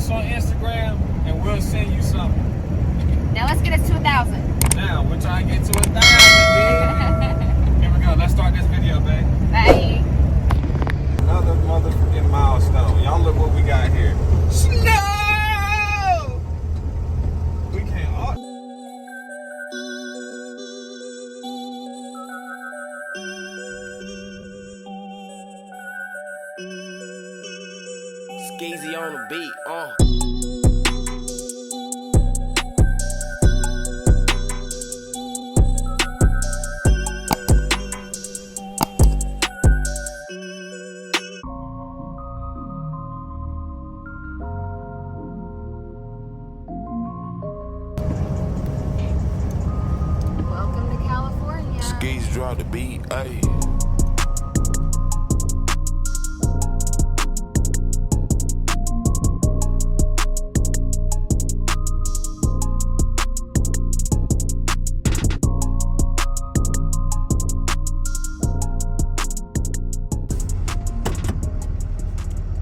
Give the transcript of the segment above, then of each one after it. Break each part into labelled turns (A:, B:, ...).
A: us on Instagram and we'll send you something.
B: Now let's get us to 1,000.
A: Now, we're trying to get to 1,000, baby. Here we go. Let's start this video, babe.
B: Bye.
A: Another motherfucking milestone. Y'all look what we got here. Snow! We can't all...
C: Skeezy on the beat,
B: Welcome to California.
C: Skeezy drop the beat, ayy.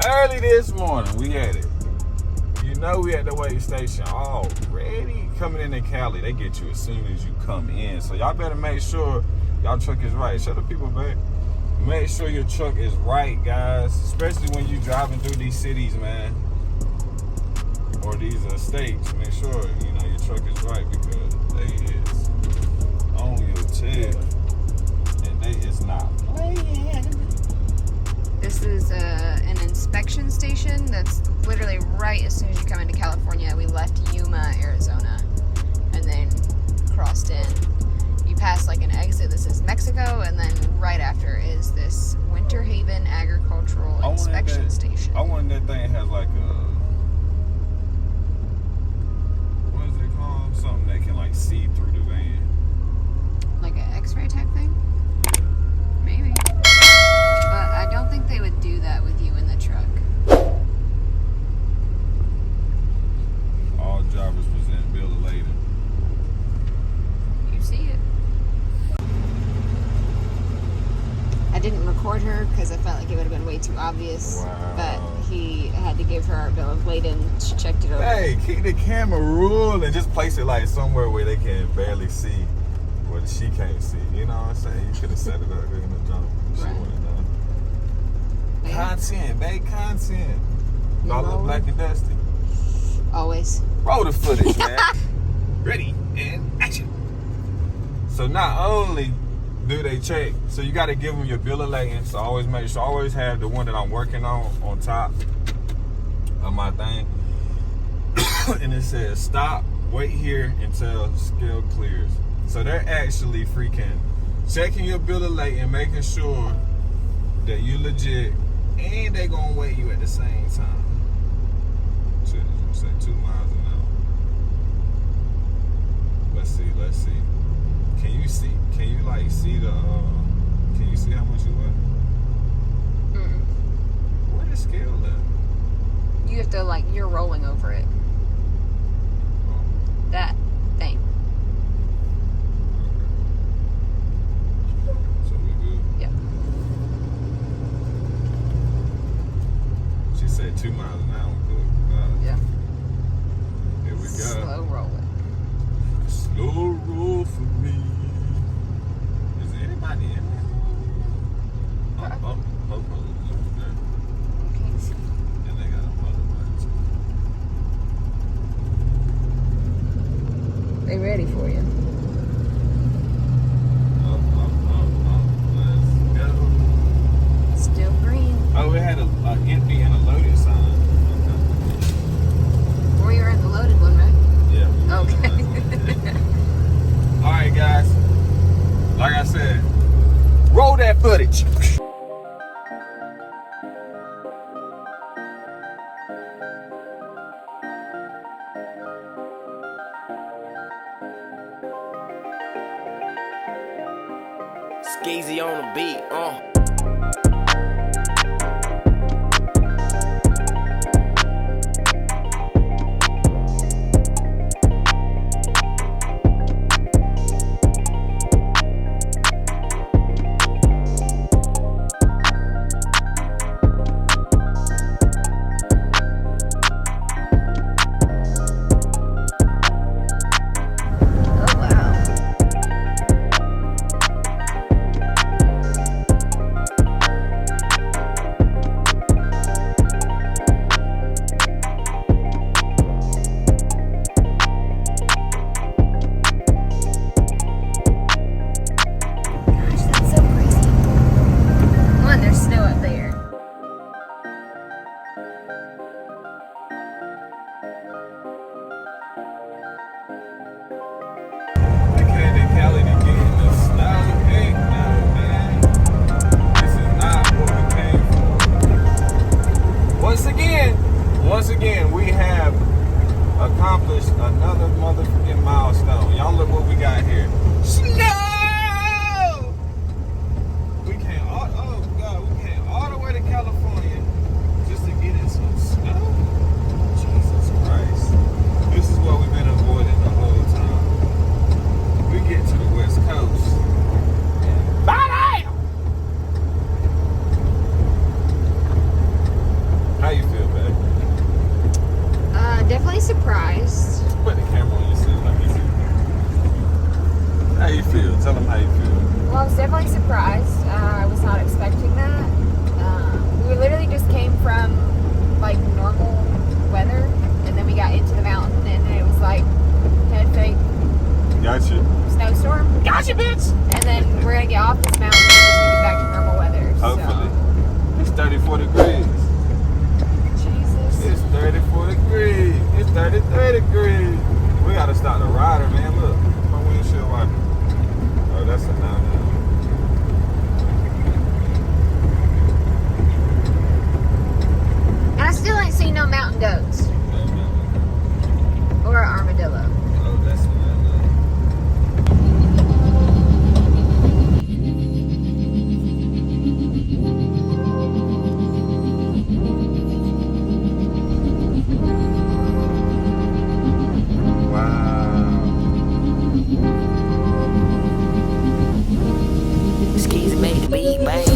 A: Early this morning, we at it. You know we at the weigh station already. Coming into Cali, they get you as soon as you come in. So y'all better make sure y'all truck is right. Shut the people back. Make sure your truck is right, guys. Especially when you driving through these cities, man. Or these states. Make sure, you know, your truck is right because they is on your tail. And they is not playing.
B: This is an inspection station that's literally right as soon as you come into California. We left Yuma, Arizona, and then crossed in. You pass like an exit. This is Mexico, and then right after is this Winter Haven Agricultural Inspection Station.
A: I wonder that thing has like a, what is it called? Something that can like see through the van.
B: Like an X-ray type thing? Maybe. But I don't think they would do that with you in the truck.
A: All drivers present bill of lading.
B: You see it. I didn't record her because I felt like it would have been way too obvious.
A: Wow.
B: But he had to give her our bill of lading. She checked it over.
A: Hey, keep the camera rolling and just place it like somewhere where they can barely see what she can't see. You know what I'm saying? You could have set it up in the jump. She
B: Right.
A: wouldn't know.
B: Yeah.
A: Content, babe, content. Y'all look
B: rolling?
A: black and dusty.
B: Always.
A: Roll the footage, man. Ready and action. So not only do they check, so you got to give them your bill of lading. So always make sure, always have the one that I'm working on top of my thing. And it says stop, wait here until scale clears. So they're actually freaking checking your bill of lading, making sure that you legit, and they gonna weigh you at the same time. Should say 2 miles an hour. Let's see. Can you see? Can you like see the? Can you see how much you weigh? Where the scale at?
B: You have to like, you're rolling over it.
A: Oh,
B: That thing.
A: okay. So we good.
B: Yep.
A: She said 2 miles an hour. Good.
B: Yeah.
A: Here we go.
B: Slow roll it.
A: Slow roll for me. Is there anybody in there? Oh, there.
B: Okay.
A: And they got a mother.
B: They ready for you.
A: Let's go.
B: Still green.
A: Oh, we had a empty and a loaded sign.
B: Or you're in the loaded one, right?
A: Yeah. we were
B: Okay.
A: in the last one. All right, guys. Like I said, roll that footage.
C: Skeezy on the beat,
A: again, we have accomplished another motherfucking milestone. Y'all look what we got here. Snow! We came all, oh God, we came all the way to California just to get in some snow? Jesus Christ. This is what we've been avoiding the whole time. We get to the West Coast. How you feel, babe?
B: Definitely surprised.
A: Put the camera on yourself. Let me see. How you feel? Tell them how you feel.
B: Well, I was definitely surprised. I was not expecting that. We literally just came from like normal weather, and then we got into the mountain, and it was like head fake
A: Gotcha.
B: snowstorm.
A: Gotcha, bitch!
B: And then we're gonna get off this mountain and just gonna be back to normal weather.
A: Hopefully.
B: So.
A: It's 34 degrees.
B: Jesus.
A: It's 34 degrees. It's 33 degrees. We gotta start the rider, man. Look. My windshield wiper. Oh, that's a no.
B: And I still ain't seen no mountain goats or an armadillo.
A: Oh, that's a no.
C: Skeezy made the beat, bang.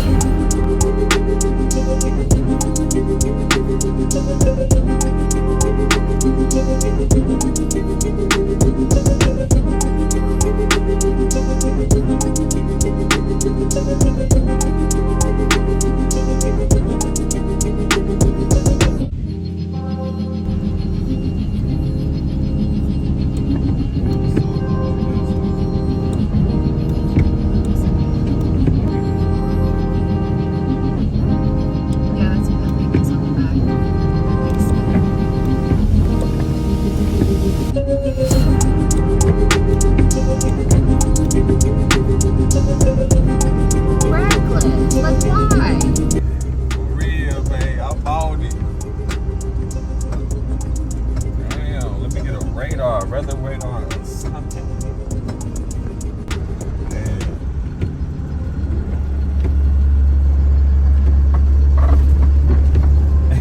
B: Yeah, that's what that thing is on the back. Radcliffe, like why?
A: For real, man. I bought it. Damn, let me get a radar, weather radar, or something. Damn.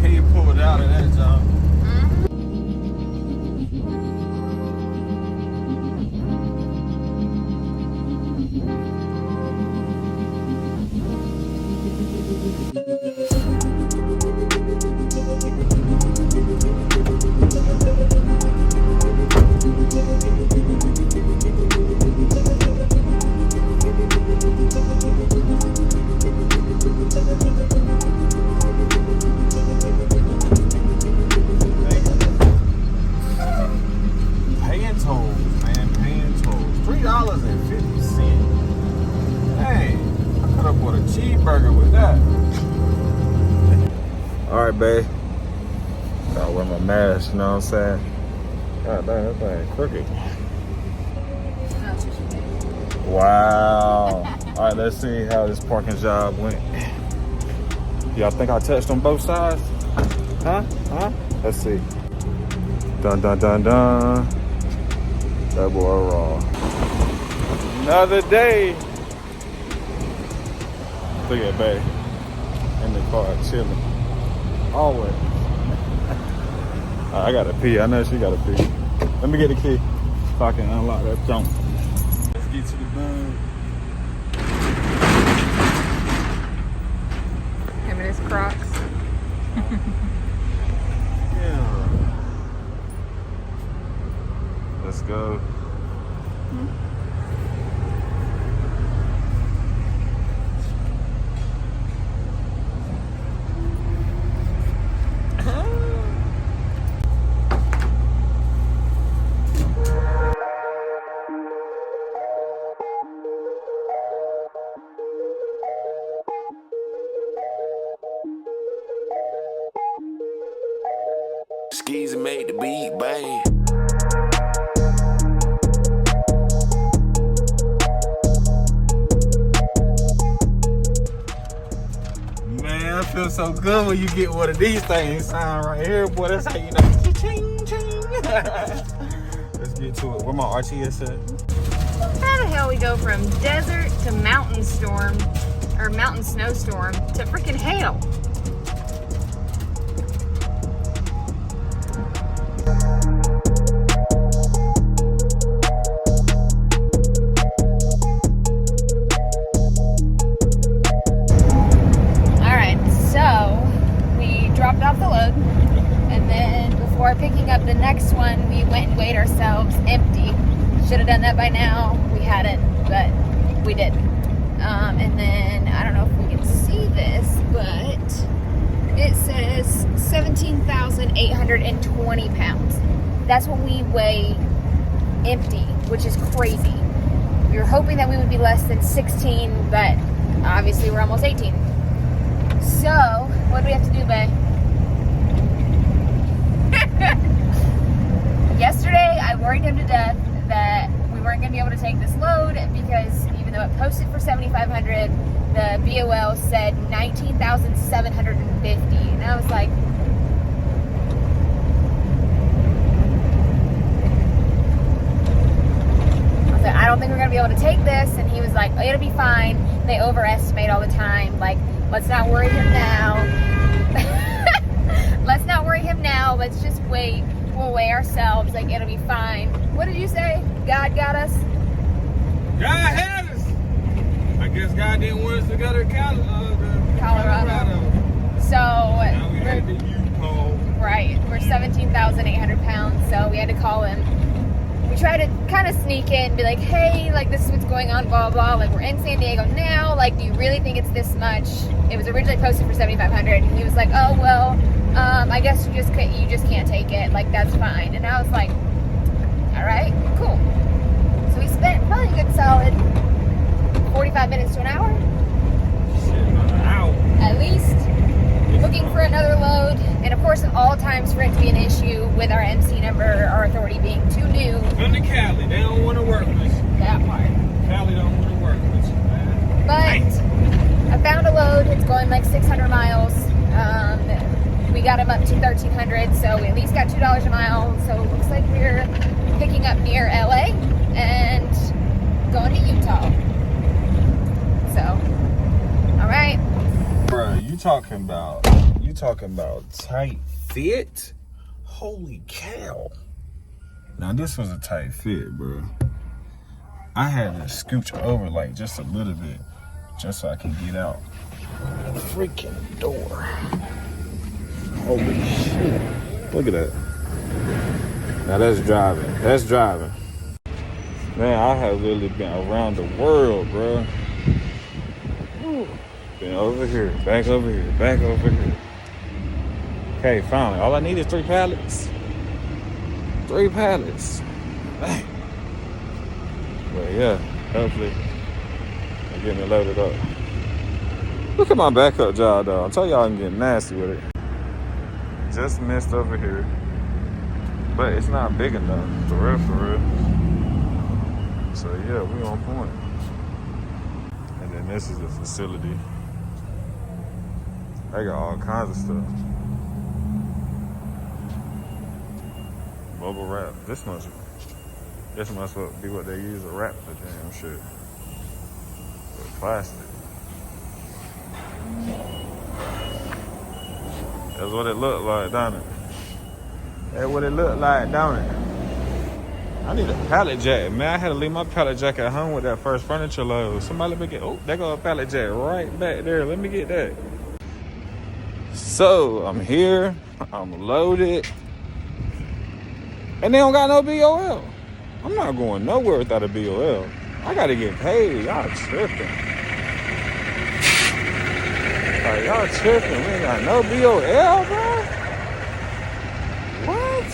A: He pulled out of that jump. Paying tolls, man, paying tolls. $3.50. Dang, I could have bought a cheeseburger with that. All right, babe. Gotta wear my mask, you know what I'm saying? God damn, that thing crooked.
B: That's what you did.
A: Wow. All right, let's see how this parking job went. Y'all think I touched on both sides? Huh? Let's see. Dun, dun, dun, dun. That boy raw. Another day. Look at babe. In the car, chilling. Always. I gotta pee. I know she gotta pee. Let me get the key so I can unlock that jump. Let's get to the bone.
B: Him and his Crocs.
A: Yeah. Let's go.
C: Skeezy made the beat, bang.
A: Man, feels so good when you get one of these things sound right here, boy. That's how you know. Ching, ching. Let's get to it. Where my RTS at?
B: How the hell we go from desert to mountain storm, or mountain snowstorm, to freaking hail? Dropped off the load, and then before picking up the next one, we went and weighed ourselves empty. Should have done that by now. We hadn't, but we did. And then I don't know if we can see this, but it says 17,820 pounds. That's what we weigh empty, which is crazy. We were hoping that we would be less than 16, but obviously we're almost 18. So what do we have to do, babe? Yesterday, I worried him to death that we weren't going to be able to take this load because even though it posted for $7,500, the BOL said $19,750, and I was like, I don't think we're going to be able to take this. And he was like, oh, it'll be fine. They overestimate all the time. Like, let's not worry him now. Let's not worry him now. Let's just wait. We'll weigh ourselves. Like, it'll be fine. What did you say? God got us?
A: God had us. I guess God didn't want us to go to Colorado.
B: So
A: now we had to Utah.
B: Right. We're 17,800 pounds. So we had to call him. We tried to kind of sneak in and be like, hey, like, this is what's going on, blah, blah. Like, we're in San Diego now. Like, do you really think it's this much? It was originally posted for $7,500. And he was like, oh, well, I guess you just can't take it. Like, that's fine. And I was like, all right, cool. So we spent probably a good solid 45 minutes to an hour.
A: Shit, another hour.
B: At least. Looking for another load. And of course, at all times for it to be an issue with our MC number, our authority being too new.
A: Come to Cali. They don't want to work with you.
B: That part.
A: Cali don't want to work with you, man.
B: But I found a load. It's going like 600 miles. We got him up to 1,300, so we at least got $2 a mile. So it looks like we're picking up near LA and going to Utah. So, all right.
A: Bruh, you talking about tight fit? Holy cow. Now this was a tight fit, bro. I had to scooch over like just a little bit just so I could get out the freaking door. Holy shit. Look at that. Now that's driving. That's driving. Man, I have literally been around the world, bro. Been over here, back over here, back over here. Okay, finally. All I need is 3 pallets. 3 pallets. Dang. But yeah, hopefully I get me loaded up. Look at my backup job though. I'll tell y'all I'm getting nasty with it. Just missed over here. But it's not big enough, for real, for real. So yeah, we on point. And then this is the facility. They got all kinds of stuff. Bubble wrap. This must be what they use to wrap the damn shit. With plastic. That's what it looked like, don't it? That's what it looked like, don't it? I need a pallet jack, man. I had to leave my pallet jack at home with that first furniture load. Somebody let me get, oh, there go a pallet jack right back there. Let me get that. So, I'm here. I'm loaded. And they don't got no BOL. I'm not going nowhere without a BOL. I got to get paid. Y'all tripping. Like, y'all tripping. We ain't got no BOL, bro. What?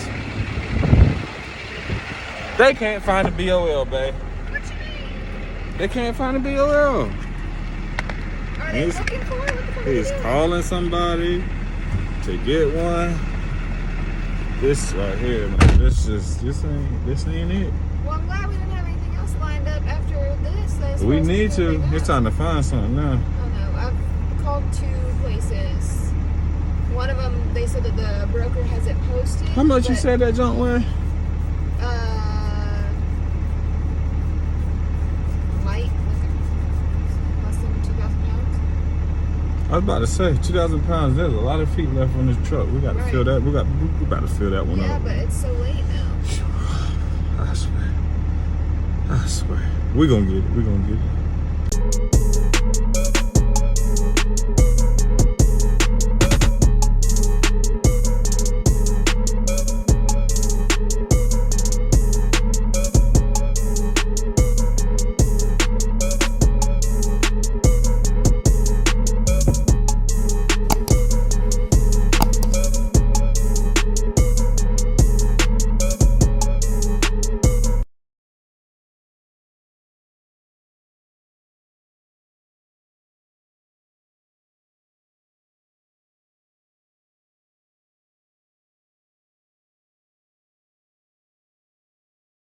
A: They can't find a BOL, babe.
B: What you mean?
A: They can't find a BOL.
B: Are they looking for it?
A: He's calling somebody to get one. This right here, man. This ain't it.
B: Well, I'm glad we didn't have anything else lined up after this.
A: We need to. It's time to find something now.
B: Oh no, I've called 2 places this is. One of them, they said that the broker has it posted.
A: How much you said that junk weigh?
B: Light, like less than 2,000 pounds.
A: I was about to say 2,000 pounds. There's a lot of feet left on this truck. We got to fill that. We about to fill that one up.
B: Yeah, but it's so late now.
A: I swear. We're gonna get it.